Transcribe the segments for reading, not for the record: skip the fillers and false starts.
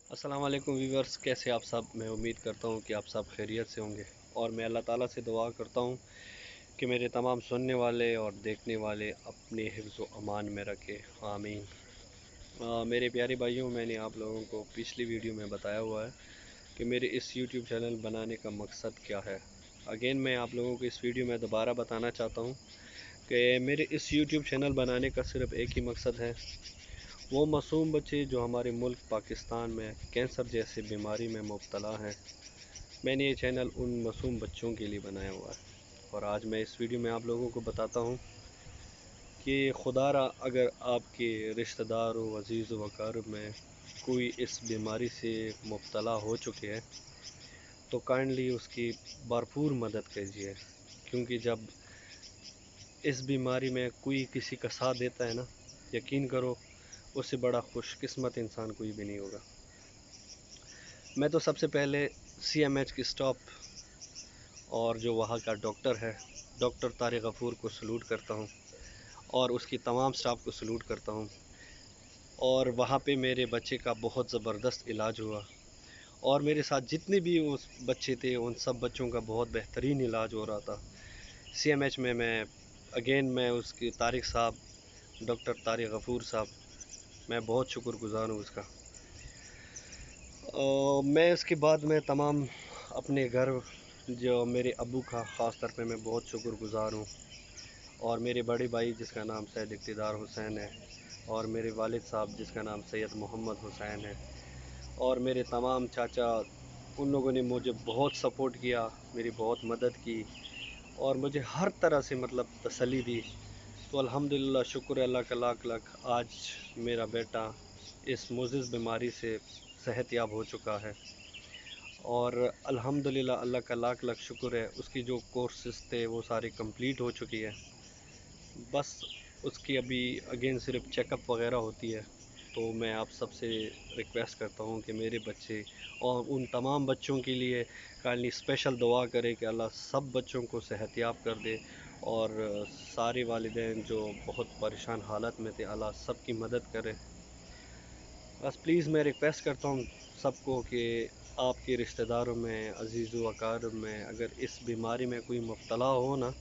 अस्सलाम वालेकुम व्यूवर्स, कैसे आप सब। मैं उम्मीद करता हूँ कि आप सब खैरियत से होंगे और मैं अल्लाह ताला से दुआ करता हूँ कि मेरे तमाम सुनने वाले और देखने वाले अपने हिफ्ज़ व अमान में रखे, आमीन। मेरे प्यारे भाइयों, मैंने आप लोगों को पिछली वीडियो में बताया हुआ है कि मेरे इस यूट्यूब चैनल बनाने का मकसद क्या है। अगेन मैं आप लोगों को इस वीडियो में दोबारा बताना चाहता हूँ कि मेरे इस यूट्यूब चैनल बनाने का सिर्फ़ एक ही मकसद है। वो मासूम बच्चे जो हमारे मुल्क पाकिस्तान में कैंसर जैसी बीमारी में मुब्तला हैं, मैंने ये चैनल उन मासूम बच्चों के लिए बनाया हुआ है। और आज मैं इस वीडियो में आप लोगों को बताता हूँ कि खुदारा अगर आपके रिश्तेदार व अज़ीज़ व अक़ारिब में कोई इस बीमारी से मुब्तला हो चुके हैं तो काइंडली उसकी भरपूर मदद कीजिए, क्योंकि जब इस बीमारी में कोई किसी का साथ देता है ना, यकीन करो उससे बड़ा खुशकिस्मत इंसान कोई भी नहीं होगा। मैं तो सबसे पहले CMH की स्टाफ और जो वहाँ का डॉक्टर है, डॉक्टर तारिक गफूर को सलूट करता हूँ और उसकी तमाम स्टाफ को सलूट करता हूँ। और वहाँ पे मेरे बच्चे का बहुत ज़बरदस्त इलाज हुआ और मेरे साथ जितने भी उस बच्चे थे उन सब बच्चों का बहुत बेहतरीन इलाज हो रहा था। CMH में मैं उसके तारिक साहब, डॉक्टर तारिक गफूर साहब, मैं बहुत शुक्रगुज़ार हूँ उसका। मैं उसके बाद में तमाम अपने घर, जो मेरे अब्बू का ख़ास तौर पे मैं बहुत शुक्रगुज़ार हूँ, और मेरे बड़े भाई जिसका नाम सैयद इक़्तिदार हुसैन है, और मेरे वालिद साहब जिसका नाम सैयद मोहम्मद हुसैन है, और मेरे तमाम चाचा, उन लोगों ने मुझे बहुत सपोर्ट किया, मेरी बहुत मदद की और मुझे हर तरह से तसल्ली दी। तो अल्हम्दुलिल्लाह, शुक्र है अल्लाह का लाख लाख, आज मेरा बेटा इस मुज़्ज़िज़ बीमारी से सेहतयाब हो चुका है और अल्हम्दुलिल्लाह अल्लाह का लाख लाख शुक्र है, उसकी जो कोर्सेज़ थे वो सारे कंप्लीट हो चुकी है। बस उसकी अभी अगेन सिर्फ चेकअप वगैरह होती है। तो मैं आप सबसे रिक्वेस्ट करता हूँ कि मेरे बच्चे और उन तमाम बच्चों के लिए काइंडली स्पेशल दुआ करें कि अल्लाह सब बच्चों को सेहतयाब कर दे, और सारे वालिदैन जो बहुत परेशान हालत में थे, अल्लाह सब की मदद करे। बस प्लीज़ मैं रिक्वेस्ट करता हूँ सबको कि आपके रिश्तेदारों में, अज़ीज़ व अक़ारिब में अगर इस बीमारी में कोई मुब्तला हो ना,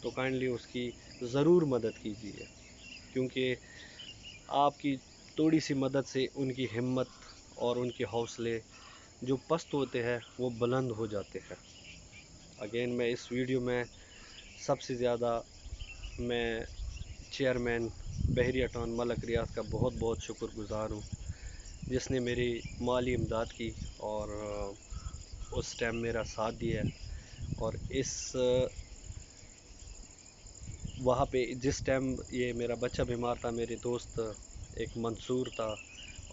तो काइंडली उसकी ज़रूर मदद कीजिए, क्योंकि आपकी थोड़ी सी मदद से उनकी हिम्मत और उनके हौसले जो पस्त होते हैं वो बुलंद हो जाते हैं। अगेन मैं इस वीडियो में सबसे ज़्यादा मैं चेयरमैन बहरिया टाउन मलक रियाज का बहुत बहुत शुक्रगुज़ार हूँ, जिसने मेरी माली इमदाद की और उस टाइम मेरा साथ दिया। और इस वहाँ पे जिस टाइम ये मेरा बच्चा बीमार था, मेरे दोस्त एक मंसूर था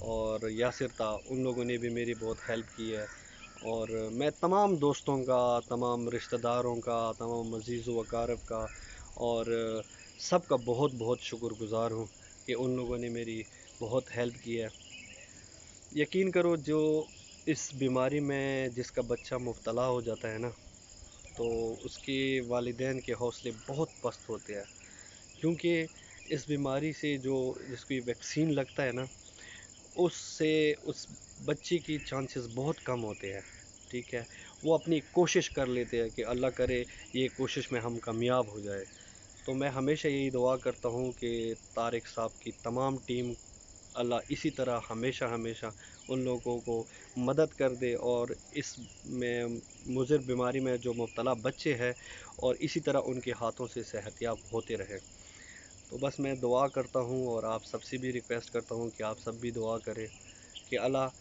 और यासिर था, उन लोगों ने भी मेरी बहुत हेल्प की है। और मैं तमाम दोस्तों का, तमाम रिश्तेदारों का, तमाम अज़ीज़ व अक़ारिब का और सब का बहुत बहुत शुक्रगुज़ार हूँ कि उन लोगों ने मेरी बहुत हेल्प की है। यकीन करो, जो इस बीमारी में जिसका बच्चा मुब्तला हो जाता है ना, तो उसके वालिदैन के हौसले बहुत पस्त होते हैं, क्योंकि इस बीमारी से जो जिसको वैक्सीन लगता है ना, उससे उस बच्चे की चांसेस बहुत कम होते हैं। ठीक है, वो अपनी कोशिश कर लेते हैं कि अल्लाह करे ये कोशिश में हम कामयाब हो जाए। तो मैं हमेशा यही दुआ करता हूँ कि तारिक साहब की तमाम टीम, अल्लाह इसी तरह हमेशा हमेशा उन लोगों को मदद कर दे और इस में मुज़र बीमारी में जो मुब्तला बच्चे हैं और इसी तरह उनके हाथों से सेहतयाब होते रहें। तो बस मैं दुआ करता हूँ और आप सबसे भी रिक्वेस्ट करता हूँ कि आप सब भी दुआ करें कि अल्लाह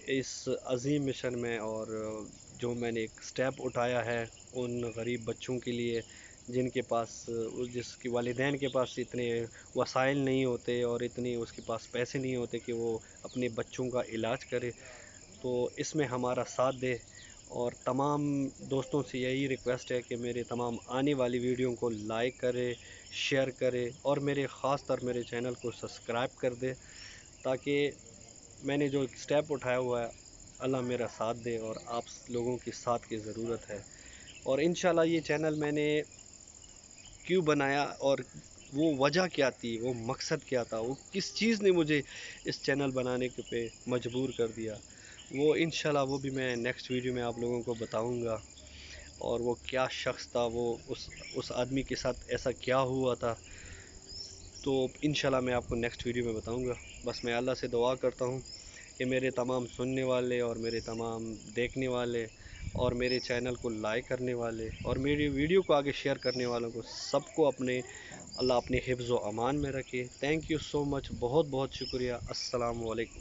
इस अज़ीम मिशन में, और जो मैंने एक स्टेप उठाया है उन गरीब बच्चों के लिए जिनके पास, जिसके वालिदैन के पास इतने वसाइल नहीं होते और इतनी उसके पास पैसे नहीं होते कि वो अपने बच्चों का इलाज करे, तो इसमें हमारा साथ दे। और तमाम दोस्तों से यही रिक्वेस्ट है कि मेरे तमाम आने वाली वीडियो को लाइक करे, शेयर करे और मेरे ख़ास तौर मेरे चैनल को सब्सक्राइब कर दे, ताकि मैंने जो एक स्टेप उठाया हुआ है, अल्लाह मेरा साथ दे और आप लोगों की साथ की ज़रूरत है। और इंशाल्लाह ये चैनल मैंने क्यों बनाया और वो वजह क्या थी, वो मकसद क्या था, वो किस चीज़ ने मुझे इस चैनल बनाने के पे मजबूर कर दिया, وہ انشاءاللہ وہ بھی میں نیکسٹ ویڈیو میں آپ لوگوں کو بتاؤں گا، اور وہ کیا شخص تھا، وہ اس آدمی کے ساتھ ایسا کیا ہوا تھا، تو انشاءاللہ میں آپ کو نیکسٹ ویڈیو میں بتاؤں گا۔ بس میں اللہ سے دعا کرتا ہوں کہ میرے تمام سننے والے اور میرے تمام دیکھنے والے اور میرے چینل کو لائک کرنے والے اور میری ویڈیو کو آگے شیئر کرنے والوں کو سب کو اللہ اپنے حفظ و امان میں رکھے۔ تھینک یو سو مچ، بہت بہت شکریہ۔ السلام علیکم۔